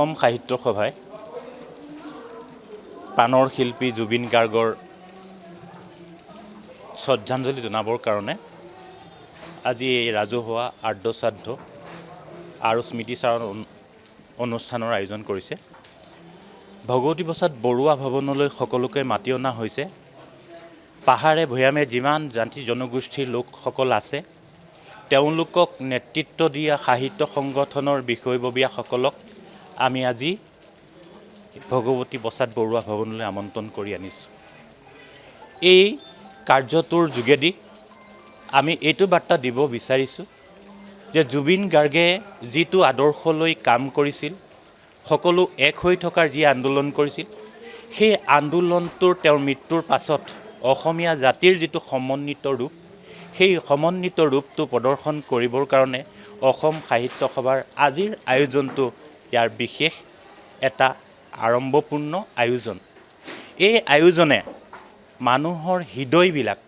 অসম সাহিত্য সভায় প্ৰাণৰ শিল্পী জুবিন গাৰ্গৰ শ্ৰদ্ধাঞ্জলি জনাবৰ কাৰণে আজি এই ৰাজহুৱা আৰ্দ্ৰশ্ৰাদ্ধ আৰু স্মৃতিচাৰণ অনুষ্ঠানৰ আয়োজন কৰিছে। ভগৱতী প্ৰসাদ বৰুৱা ভৱনলৈ সকলোকে মাতি অনা হৈছে। পাহাৰে ভৈয়ামে যিমান জাতি জনগোষ্ঠীৰ লোকসকল আছে তেওঁলোকক নেতৃত্ব দিয়া সাহিত্য সংগঠনৰ বিষয়ববীয়াসকলক আমি আজি ভগৱতী প্ৰসাদ বৰুৱা ভৱনলৈ আমন্ত্ৰণ কৰি আনিছোঁ। এই কাৰ্যটোৰ যোগেদি আমি এইটো বাৰ্তা দিব বিচাৰিছোঁ যে জুবিন গাৰ্গে যিটো আদৰ্শ লৈ কাম কৰিছিল, সকলো এক হৈ থকাৰ যি আন্দোলন কৰিছিল, সেই আন্দোলনটোৰ তেওঁৰ মৃত্যুৰ পাছত অসমীয়া জাতিৰ যিটো সমন্বিত ৰূপ, সেই সমন্বিত ৰূপটো প্ৰদৰ্শন কৰিবৰ কাৰণে অসম সাহিত্য সভাৰ আজিৰ আয়োজনটো ইয়াৰ বিশেষ এটা আড়ম্বৰপূৰ্ণ আয়োজন। এই আয়োজনে মানুহৰ হৃদয়বিলাক,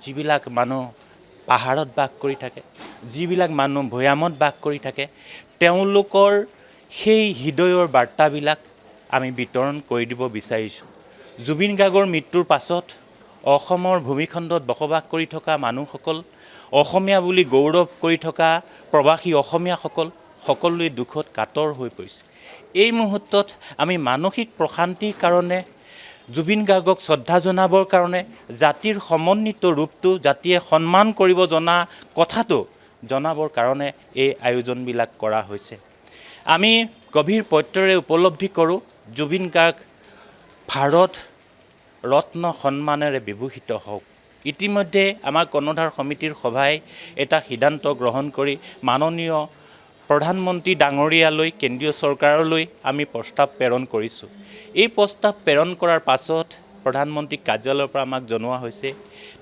যিবিলাক মানুহ পাহাৰত বাস কৰি থাকে, যিবিলাক মানুহ ভৈয়ামত বাস কৰি থাকে, তেওঁলোকৰ সেই হৃদয়ৰ বাৰ্তাবিলাক আমি বিতৰণ কৰি দিব বিচাৰিছোঁ। জুবিন গাৰ্গৰ মৃত্যুৰ পাছত অসমৰ ভূমিখণ্ডত বসবাস কৰি থকা মানুহসকল, অসমীয়া বুলি গৌৰৱ কৰি থকা প্ৰৱাসী অসমীয়াসকল সকলোৱে দুখত কাতৰ হৈ পৰিছে। এই মুহূৰ্তত আমি মানসিক প্ৰশান্তিৰ কাৰণে, জুবিন গাৰ্গক শ্ৰদ্ধা জনাবৰ কাৰণে, জাতিৰ সমন্বিত ৰূপটো জাতিয়ে সন্মান কৰিব জনা কথাটো জনাবৰ কাৰণে এই আয়োজনবিলাক কৰা হৈছে। আমি গভীৰ প্ৰত্যয়েৰে উপলব্ধি কৰোঁ জুবিন গাৰ্গ ভাৰত ৰত্ন সন্মানেৰে বিভূষিত হওক। ইতিমধ্যে আমাৰ কৰ্ণধাৰ সমিতিৰ সভাই এটা সিদ্ধান্ত গ্ৰহণ কৰি মাননীয় প্ৰধানমন্ত্ৰী ডাঙৰীয়ালৈ, কেন্দ্ৰীয় চৰকাৰলৈ আমি প্ৰস্তাৱ প্ৰেৰণ কৰিছোঁ। এই প্ৰস্তাৱ প্ৰেৰণ কৰাৰ পাছত প্ৰধানমন্ত্ৰী কাৰ্যালয়ৰ পৰা আমাক জনোৱা হৈছে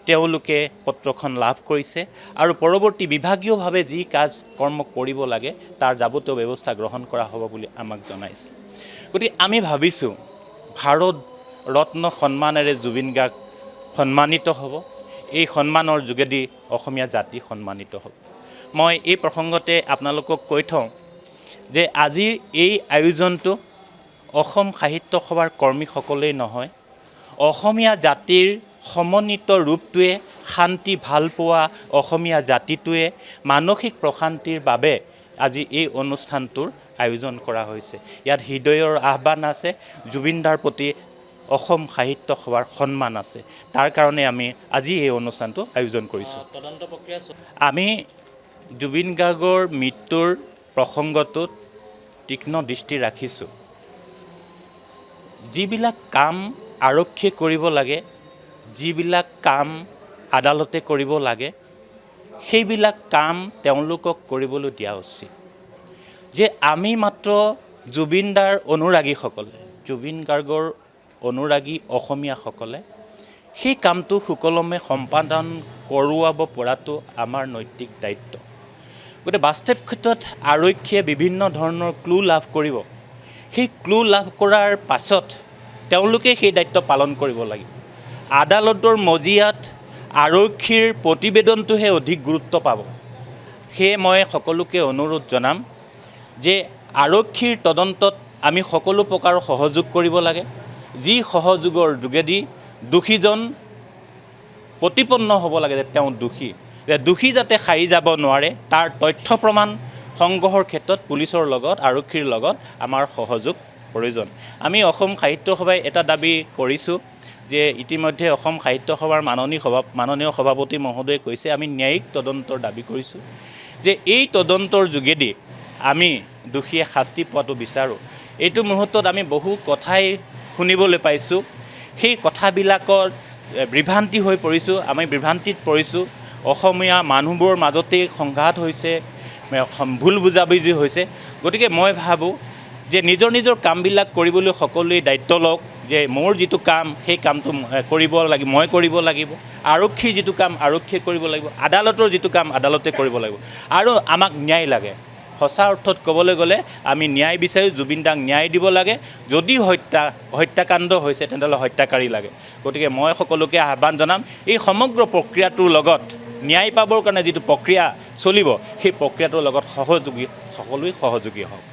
তেওঁলোকে পত্ৰখন লাভ কৰিছে আৰু পৰৱৰ্তী বিভাগীয়ভাৱে যি কাজ কৰ্ম কৰিব লাগে তাৰ যাৱতীয় ব্যৱস্থা গ্ৰহণ কৰা হ'ব বুলি আমাক জনাইছে। গতিকে আমি ভাবিছোঁ ভাৰত ৰত্ন সন্মানেৰে জুবিন গাৰ্গ সন্মানিত হ'ব। এই সন্মানৰ যোগেদি অসমীয়া জাতি সন্মানিত হ'ব। মই এই প্ৰসংগতে আপোনালোকক কৈ থওঁ যে আজিৰ এই আয়োজনটো অসম সাহিত্য সভাৰ কৰ্মীসকলেই নহয়, অসমীয়া জাতিৰ সমন্বিত ৰূপটোৱে, শান্তি ভালপোৱা অসমীয়া জাতিটোৱে মানসিক প্ৰশান্তিৰ বাবে আজি এই অনুষ্ঠানটোৰ আয়োজন কৰা হৈছে। ইয়াত হৃদয়ৰ আহ্বান আছে, জুবিনদাৰ প্ৰতি অসম সাহিত্য সভাৰ সন্মান আছে। তাৰ কাৰণে আমি আজি এই অনুষ্ঠানটো আয়োজন কৰিছোঁ। আমি জুবিন গাৰ্গৰ মৃত্যুৰ প্ৰসংগটোত তীক্ষ্ণ দৃষ্টি ৰাখিছোঁ। যিবিলাক কাম আৰক্ষীয়ে কৰিব লাগে, যিবিলাক কাম আদালতে কৰিব লাগে, সেইবিলাক কাম তেওঁলোকক কৰিবলৈ দিয়া উচিত। যে আমি মাত্ৰ জুবিনদাৰ অনুৰাগীসকলে, জুবিন গাৰ্গৰ অনুৰাগী অসমীয়াসকলে সেই কামটো সুকলমে সম্পাদন কৰোৱাব পৰাটো আমাৰ নৈতিক দায়িত্ব। গতিকে বাস্তৱ ক্ষেত্ৰত আৰক্ষীয়ে বিভিন্ন ধৰণৰ ক্লু লাভ কৰিব। সেই ক্লু লাভ কৰাৰ পাছত তেওঁলোকে সেই দায়িত্ব পালন কৰিব লাগিব। আদালতৰ মজিয়াত আৰক্ষীৰ প্ৰতিবেদনটোহে অধিক গুৰুত্ব পাব। সেয়ে মই সকলোকে অনুৰোধ জনাম যে আৰক্ষীৰ তদন্তত আমি সকলো প্ৰকাৰৰ সহযোগ কৰিব লাগে। যি সহযোগৰ যোগেদি দোষীজন প্ৰতিপন্ন হ'ব লাগে যে তেওঁ দোষী, যে দোষী যাতে সাৰি যাব নোৱাৰে তাৰ তথ্য প্ৰমাণ সংগ্ৰহৰ ক্ষেত্ৰত পুলিচৰ লগত, আৰক্ষীৰ লগত আমাৰ সহযোগ প্ৰয়োজন। আমি অসম সাহিত্য সভাই এটা দাবী কৰিছোঁ যে ইতিমধ্যে অসম সাহিত্য সভাৰ মাননীয় সভাপতি মহোদয়ে কৈছে আমি ন্যায়িক তদন্তৰ দাবী কৰিছোঁ, যে এই তদন্তৰ যোগেদি আমি দোষীয়ে শাস্তি পোৱাটো বিচাৰোঁ। এইটো মুহূৰ্তত আমি বহু কথাই শুনিবলৈ পাইছোঁ, সেই কথাবিলাকৰ বিভ্ৰান্তি হৈ পৰিছোঁ, আমি বিভ্ৰান্তিত পৰিছোঁ। অসমীয়া মানুহবোৰৰ মাজতেই সংঘাত হৈছে, ভুল বুজাবুজি হৈছে। গতিকে মই ভাবোঁ যে নিজৰ নিজৰ কামবিলাক কৰিবলৈ সকলোৱে দায়িত্ব লওক, যে মোৰ যিটো কাম সেই কামটো কৰিব লাগিব, মই কৰিব লাগিব। আৰক্ষীৰ যিটো কাম আৰক্ষীয়ে কৰিব লাগিব, আদালতৰ যিটো কাম আদালতে কৰিব লাগিব। আৰু আমাক ন্যায় লাগে। সঁচা অৰ্থত ক'বলৈ গ'লে আমি ন্যায় বিচাৰোঁ, জুবিনদাক ন্যায় দিব লাগে। যদি হত্যাকাণ্ড হৈছে তেনেহ'লে হত্যাকাৰী লাগে। গতিকে মই সকলোকে আহ্বান জনাম এই সমগ্ৰ প্ৰক্ৰিয়াটোৰ লগত ন্যায় পাবৰ কাৰণে যিটো প্ৰক্ৰিয়া চলিব সেই প্ৰক্ৰিয়াটোৰ লগত সকলোৱে সহযোগী হওক।